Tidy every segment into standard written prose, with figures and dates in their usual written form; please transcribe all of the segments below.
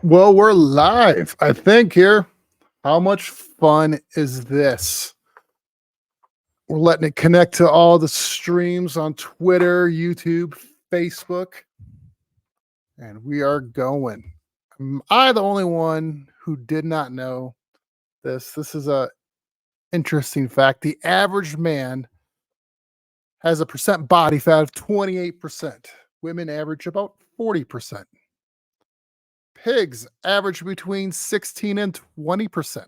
Well, we're live, I think, here. How much fun is this? We're letting it connect to all the streams on Twitter, YouTube, Facebook, and we are going. Am I the only one who did not know this? This is a interesting fact. The average man has a percent body fat of 28%. Women average about 40%. Pigs average between 16 and 20%.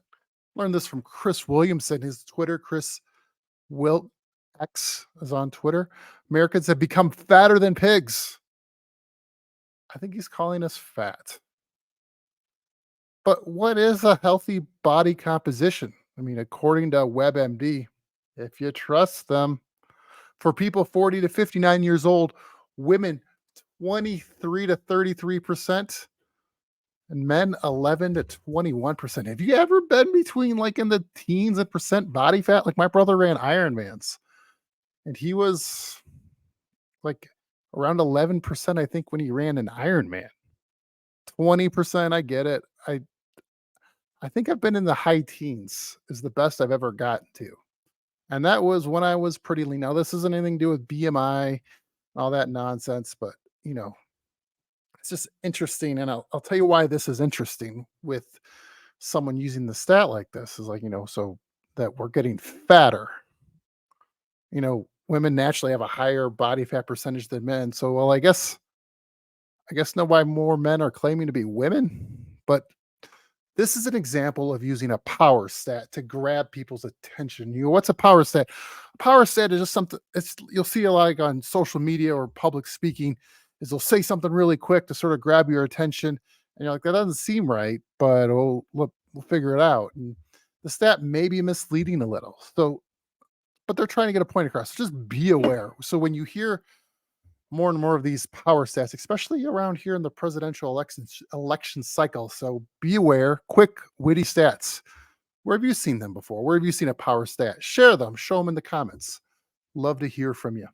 Learned this from Chris Williamson, his Twitter. Chris Wilt X is on Twitter. Americans have become fatter than pigs. I think he's calling us fat. But what is a healthy body composition? I mean, according to WebMD, if you trust them, for people 40 to 59 years old, women 23 to 33%, and men 11 to 21%. Have you ever been between like in the teens and percent body fat? Like my brother ran Ironmans and he was like around 11%, I think, when he ran an Ironman. 20%, I get it. I think I've been in the high teens is the best I've ever gotten to. And that was when I was pretty lean. Now, this isn't anything to do with BMI, all that nonsense, but you know, it's just interesting. And I'll tell you why this is interesting with someone using the stat like this is like, so that we're getting fatter. Women naturally have a higher body fat percentage than men. So, well, I guess know why more men are claiming to be women, but this is an example of using a power stat to grab people's attention. What's a power stat? A power stat is just something it's you'll see a lot like on social media or public speaking, is they'll say something really quick to sort of grab your attention. And you're like, that doesn't seem right, but oh look, we'll figure it out. And the stat may be misleading a little. So, but they're trying to get a point across. So just be aware. So when you hear more and more of these power stats, especially around here in the presidential election cycle. So be aware, quick, witty stats. Where have you seen them before? Where have you seen a power stat? Share them, show them in the comments. Love to hear from you.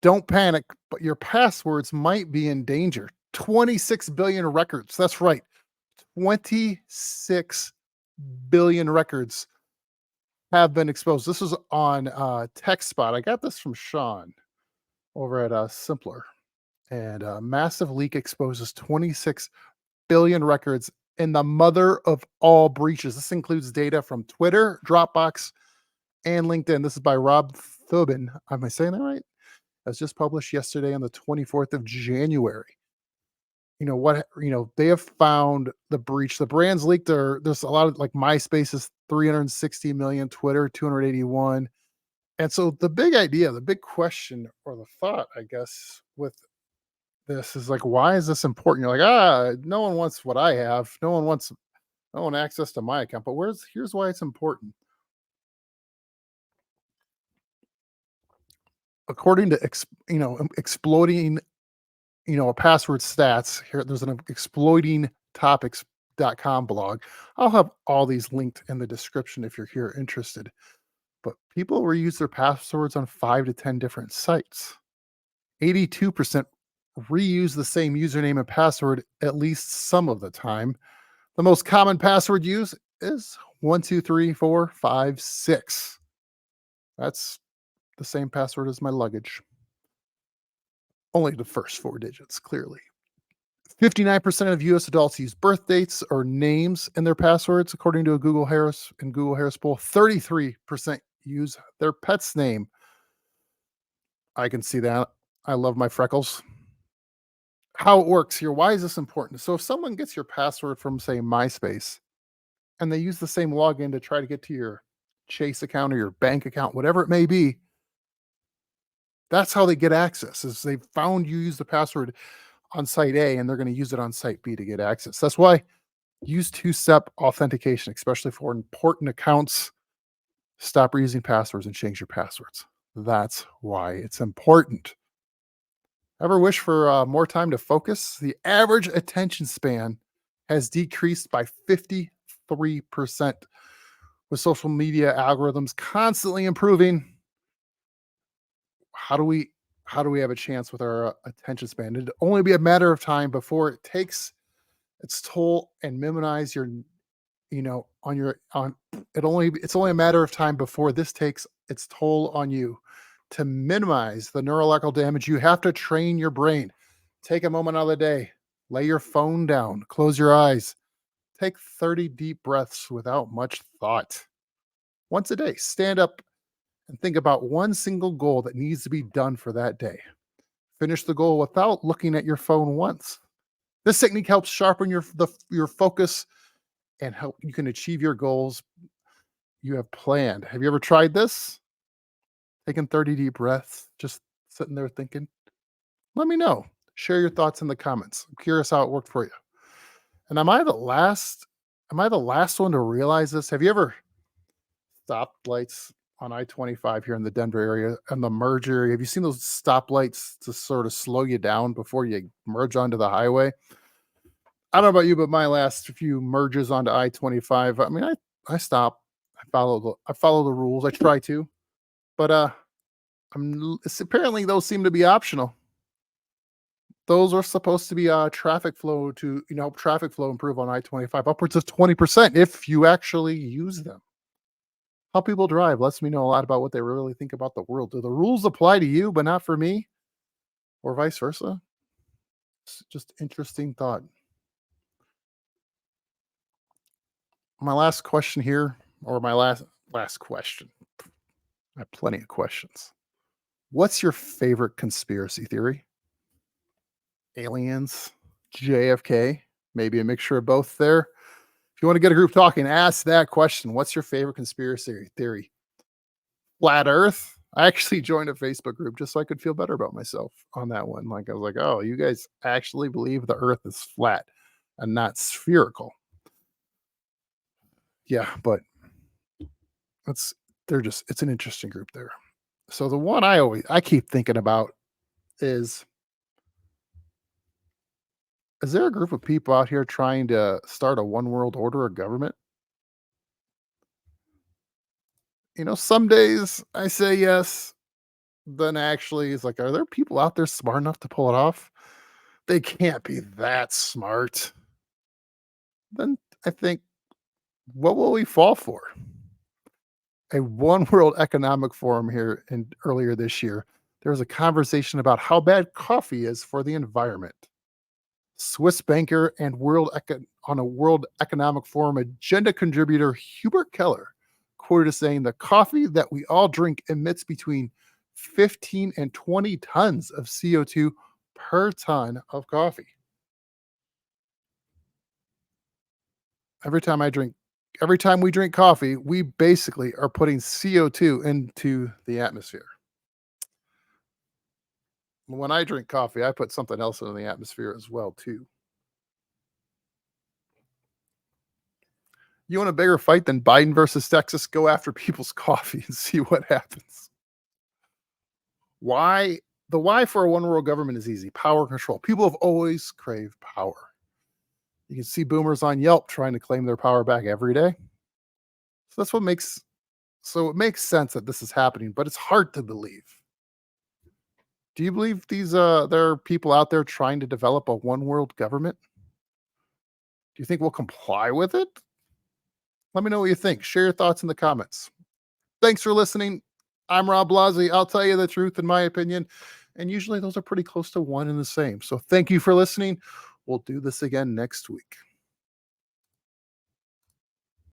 Don't panic, but your passwords might be in danger. 26 billion records. That's right. 26 billion records have been exposed. This is on TechSpot. I got this from Sean over at Simpler. And a massive leak exposes 26 billion records in the mother of all breaches. This includes data from Twitter, Dropbox, and LinkedIn. This is by Rob Thubron. Am I saying that right? That's just published yesterday on the 24th of January. They have found the breach. The brands leaked there's a lot of like MySpace is 360 million, Twitter 281. And so the big idea, the big question or the thought, I guess, with this is like, why is this important? You're like, no one wants what I have. No one access to my account. But here's why it's important. According to exploding, a password stats here, there's an exploiting topics.com blog. I'll have all these linked in the description if you're here interested. But people reuse their passwords on 5 to 10 different sites. 82% reuse the same username and password at least some of the time. The most common password used is 123456. That's the same password as my luggage. Only the first 4 digits, clearly. 59% of US adults use birth dates or names in their passwords, according to a Google Harris poll. 33% use their pet's name. I can see that. I love my freckles. How it works here. Why is this important? So if someone gets your password from, say, MySpace, and they use the same login to try to get to your Chase account or your bank account, whatever it may be, that's how they get access. Is they found you use the password on site A and they're going to use it on site B to get access. That's why use two-step authentication, especially for important accounts. Stop reusing passwords and change your passwords. That's why it's important. Ever wish for more time to focus? The average attention span has decreased by 53% with social media algorithms constantly improving. How do we how do we have a chance with our attention span? It'd only be a matter of time before it takes its toll and minimize your, on your on it's only a matter of time before this takes its toll on you. To minimize the neurological damage, you have to train your brain. Take a moment out of the day, lay your phone down, close your eyes, take 30 deep breaths without much thought. Once a day, stand up and think about one single goal that needs to be done for that day. Finish the goal without looking at your phone once. This technique helps sharpen your focus and help you can achieve your goals you have planned. Have you ever tried this? Taking 30 deep breaths, just sitting there thinking? Let me know. Share your thoughts in the comments. I'm curious how it worked for you. And am I the last one to realize this? Have you ever stopped lights on I-25 here in the Denver area and the merge area? Have you seen those stoplights to sort of slow you down before you merge onto the highway? I don't know about you, but my last few merges onto I-25, I mean, I stop. I follow the rules. I try to, but apparently those seem to be optional. Those are supposed to be traffic flow to help traffic flow improve on I-25 upwards of 20% if you actually use them. How people drive lets me know a lot about what they really think about the world. Do the rules apply to you, but not for me, or vice versa? It's just interesting thought. My last question here, or my last question. I have plenty of questions. What's your favorite conspiracy theory? Aliens, JFK, maybe a mixture of both there. If you want to get a group talking, ask that question. What's your favorite conspiracy theory? Flat Earth? I actually joined a Facebook group just so I could feel better about myself on that one. Like I was like, oh, you guys actually believe the Earth is flat and not spherical. Yeah, but it's it's an interesting group there. So the one I keep thinking about is there a group of people out here trying to start a one world order of government? Some days I say yes, then actually it's like, are there people out there smart enough to pull it off? They can't be that smart. Then I think, what will we fall for? A one world economic forum here in earlier this year. There was a conversation about how bad coffee is for the environment. Swiss banker and on a World Economic Forum agenda contributor Hubert Keller quoted as saying the coffee that we all drink emits between 15 and 20 tons of CO2 per ton of coffee. Every time I drink, every time we drink coffee, we basically are putting CO2 into the atmosphere. When I drink coffee, I put something else into the atmosphere as well too. You want a bigger fight than Biden versus Texas? Go after people's coffee and see what happens. Why? The why for a one world government is easy: power control. People have always craved power. You can see boomers on Yelp trying to claim their power back every day. So that's what makes so it makes sense that this is happening, but it's hard to believe. Do you believe there are people out there trying to develop a one world government? Do you think we'll comply with it? Let me know what you think. Share your thoughts in the comments. Thanks for listening. I'm Rob Blasi. I'll tell you the truth in my opinion. And usually those are pretty close to one and the same. So thank you for listening. We'll do this again next week.